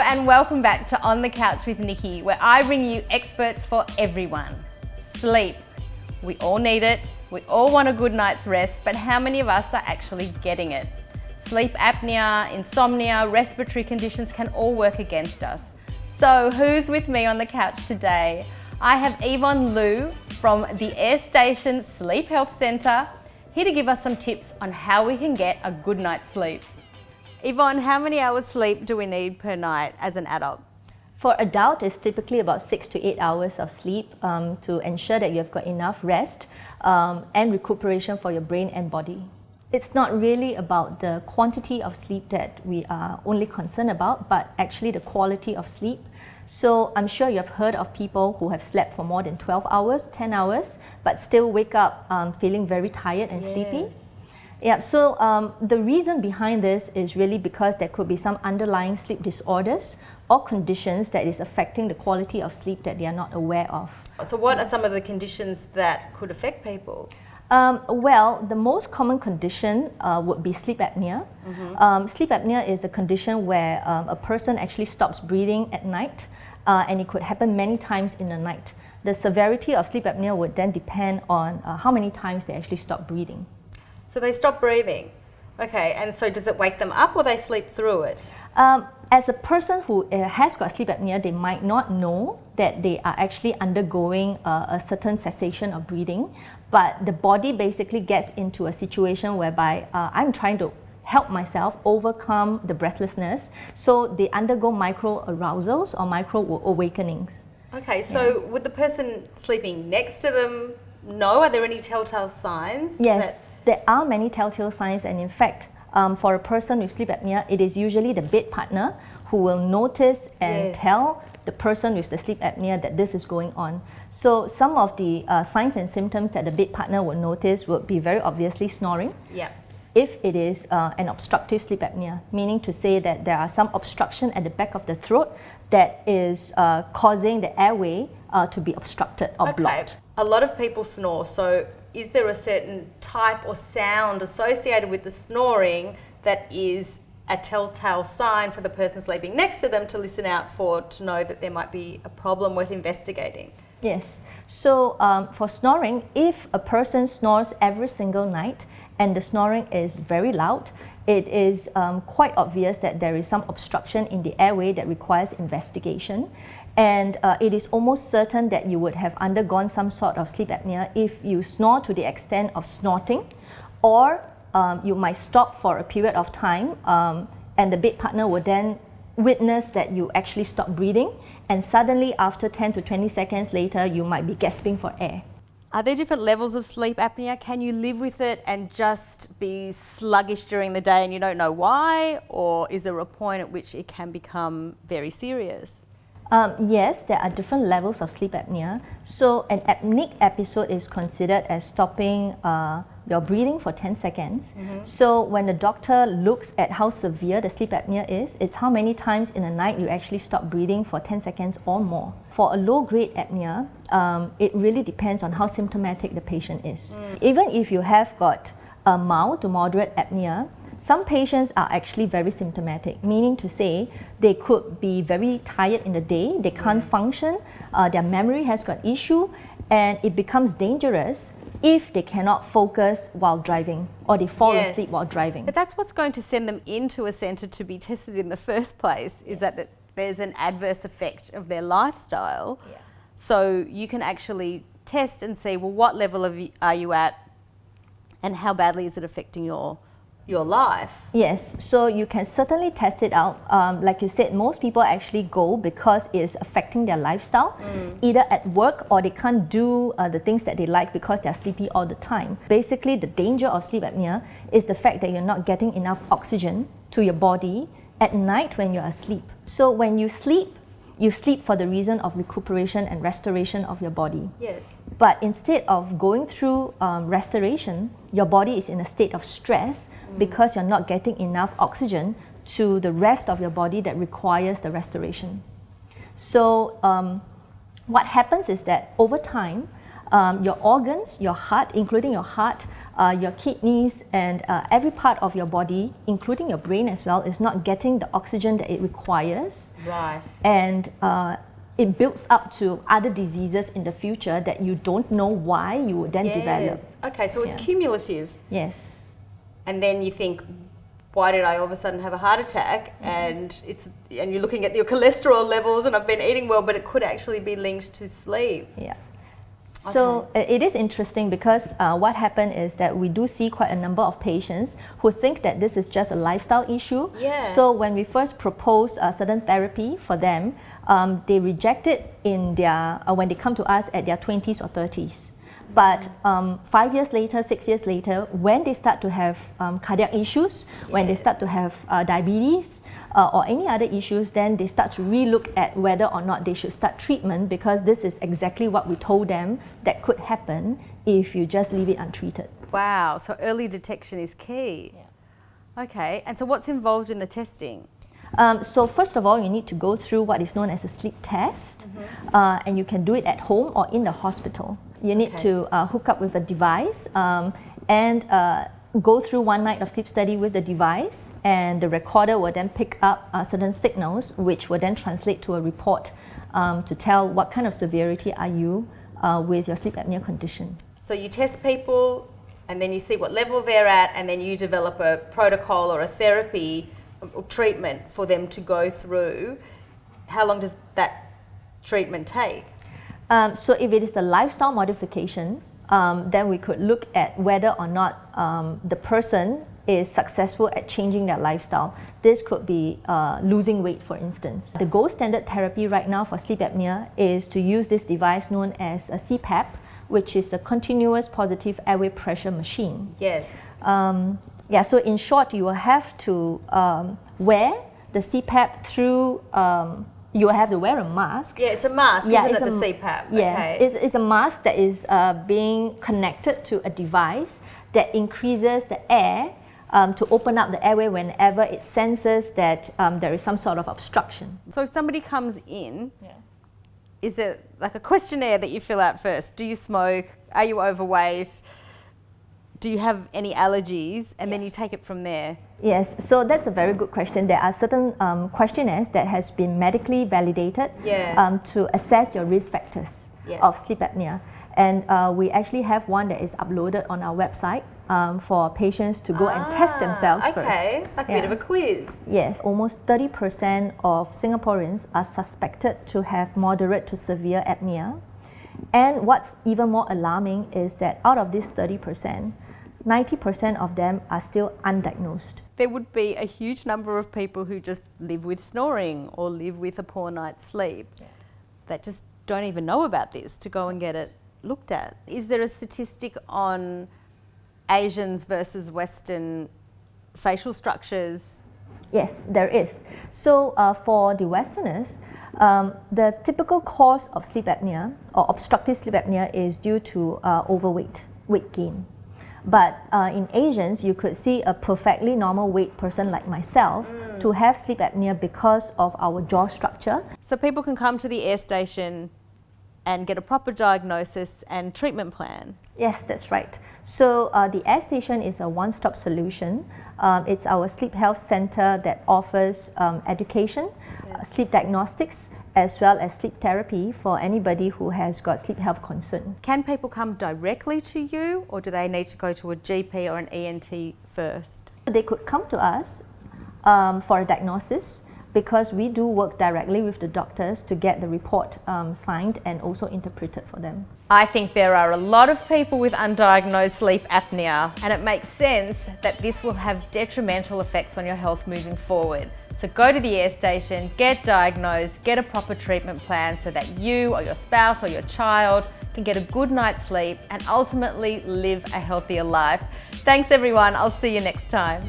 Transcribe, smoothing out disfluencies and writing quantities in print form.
and welcome back to On the Couch with Nikki, where I bring you experts for everyone. Sleep. We all need it. We all want a good night's rest, but how many of us are actually getting it? Sleep apnea, insomnia, respiratory conditions can all work against us. So who's with me on the couch today? I have Yvonne Loo from the Air Station Sleep Health Centre, here to give us some tips on how we can get a good night's sleep. Yvonne, how many hours sleep do we need per night as an adult? For adult, it's typically about 6 to 8 hours of sleep to ensure that you've got enough rest and recuperation for your brain and body. It's not really about the quantity of sleep that we are only concerned about, but actually the quality of sleep. So I'm sure you've heard of people who have slept for more than 12 hours, 10 hours, but still wake up feeling very tired and sleepy. Yeah, so the reason behind this is really because there could be some underlying sleep disorders or conditions that is affecting the quality of sleep that they are not aware of. So what are some of the conditions that could affect people? Well, the most common condition would be sleep apnea. Sleep apnea is a condition where a person actually stops breathing at night, and it could happen many times in the night. The severity of sleep apnea would then depend on how many times they actually stop breathing. So they stop breathing. Okay, and so does it wake them up or they sleep through it? As a person who has got sleep apnea, they might not know that they are actually undergoing a certain cessation of breathing, but the body basically gets into a situation whereby I'm trying to help myself overcome the breathlessness, so they undergo micro arousals or micro awakenings. Okay, so would the person sleeping next to them know? Are there any telltale signs? Yes, there are many telltale signs, and in fact, for a person with sleep apnea, it is usually the bed partner who will notice and tell the person with the sleep apnea that this is going on. So some of the signs and symptoms that the bed partner will notice would be very obviously snoring. Yeah. If it is an obstructive sleep apnea, meaning to say that there are some obstruction at the back of the throat that is causing the airway to be obstructed or blocked. A lot of people snore, so is there a certain type or sound associated with the snoring that is a telltale sign for the person sleeping next to them to listen out for, to know that there might be a problem worth investigating? Yes. So for snoring, if a person snores every single night and the snoring is very loud, it is quite obvious that there is some obstruction in the airway that requires investigation. And it is almost certain that you would have undergone some sort of sleep apnea if you snore to the extent of snorting, or you might stop for a period of time and the bed partner will then witness that you actually stop breathing, and suddenly after 10 to 20 seconds later you might be gasping for air. Are there different levels of sleep apnea? Can you live with it and just be sluggish during the day and you don't know why? Or is there a point at which it can become very serious? Yes, there are different levels of sleep apnea. So an apneic episode is considered as stopping your breathing for 10 seconds. So when the doctor looks at how severe the sleep apnea is, it's how many times in a night you actually stop breathing for 10 seconds or more. For a low-grade apnea, it really depends on how symptomatic the patient is. Even if you have got a mild to moderate apnea, some patients are actually very symptomatic, meaning to say they could be very tired in the day, they can't function, their memory has got issue, and it becomes dangerous if they cannot focus while driving or they fall asleep while driving. But that's what's going to send them into a centre to be tested in the first place, is that there's an adverse effect of their lifestyle. So you can actually test and see, well, what level are you at and how badly is it affecting your life? Yes, so you can certainly test it out. Like you said, most people actually go because it's affecting their lifestyle, either at work or they can't do the things that they like because they're sleepy all the time. Basically, the danger of sleep apnea is the fact that you're not getting enough oxygen to your body at night when you're asleep. So when you sleep for the reason of recuperation and restoration of your body. Yes. But instead of going through restoration, your body is in a state of stress because you're not getting enough oxygen to the rest of your body that requires the restoration. So what happens is that over time, your organs, your heart, including your heart, your kidneys, and every part of your body, including your brain as well, is not getting the oxygen that it requires. Right. And it builds up to other diseases in the future that you don't know why you would then develop. Okay, so it's cumulative. Yes. And then you think, why did I all of a sudden have a heart attack? And you're looking at your cholesterol levels, and I've been eating well, but it could actually be linked to sleep. Yeah. So it is interesting because what happened is that we do see quite a number of patients who think that this is just a lifestyle issue. Yeah. So when we first propose a certain therapy for them, they reject it in their when they come to us at their 20s or 30s. But 5 years later, 6 years later, when they start to have cardiac issues, when they start to have diabetes, or any other issues, then they start to relook at whether or not they should start treatment, because this is exactly what we told them that could happen if you just leave it untreated. Wow, so early detection is key. Yeah. Okay, and so what's involved in the testing? So first of all, you need to go through what is known as a sleep test, and you can do it at home or in the hospital. You need to hook up with a device and go through 1 night of sleep study with the device, and the recorder will then pick up certain signals, which will then translate to a report to tell what kind of severity are you with your sleep apnea condition. So you test people, and then you see what level they're at, and then you develop a protocol or a therapy or treatment for them to go through. How long does that treatment take? So if it is a lifestyle modification, then we could look at whether or not the person is successful at changing their lifestyle. This could be losing weight, for instance. The gold standard therapy right now for sleep apnea is to use this device known as a CPAP, which is a continuous positive airway pressure machine. Yes. Yeah, so in short, you will have to wear the CPAP through you will have to wear a mask. Yeah, it's a mask, isn't it, the CPAP? Yes, okay. it's a mask that is being connected to a device that increases the air to open up the airway whenever it senses that there is some sort of obstruction. So if somebody comes in, is it like a questionnaire that you fill out first? Do you smoke? Are you overweight? Do you have any allergies? And then you take it from there. Yes, so that's a very good question. There are certain questionnaires that has been medically validated to assess your risk factors of sleep apnea. And we actually have one that is uploaded on our website for patients to go and test themselves first. Okay, like a bit of a quiz. Yes, almost 30% of Singaporeans are suspected to have moderate to severe apnea. And what's even more alarming is that out of this 30%, 90% of them are still undiagnosed. There would be a huge number of people who just live with snoring or live with a poor night's sleep that just don't even know about this to go and get it looked at. Is there a statistic on Asians versus Western facial structures? Yes, there is. So for the Westerners, the typical cause of sleep apnea or obstructive sleep apnea is due to overweight, weight gain. But in Asians, you could see a perfectly normal weight person like myself to have sleep apnea because of our jaw structure. So people can come to the air station and get a proper diagnosis and treatment plan? Yes, that's right. So the air station is a one-stop solution. It's our sleep health center that offers education, sleep diagnostics, as well as sleep therapy for anybody who has got sleep health concern. Can people come directly to you, or do they need to go to a GP or an ENT first? They could come to us for a diagnosis, because we do work directly with the doctors to get the report signed and also interpreted for them. I think there are a lot of people with undiagnosed sleep apnea, and it makes sense that this will have detrimental effects on your health moving forward. So go to the air station, get diagnosed, get a proper treatment plan so that you or your spouse or your child can get a good night's sleep and ultimately live a healthier life. Thanks everyone, I'll see you next time.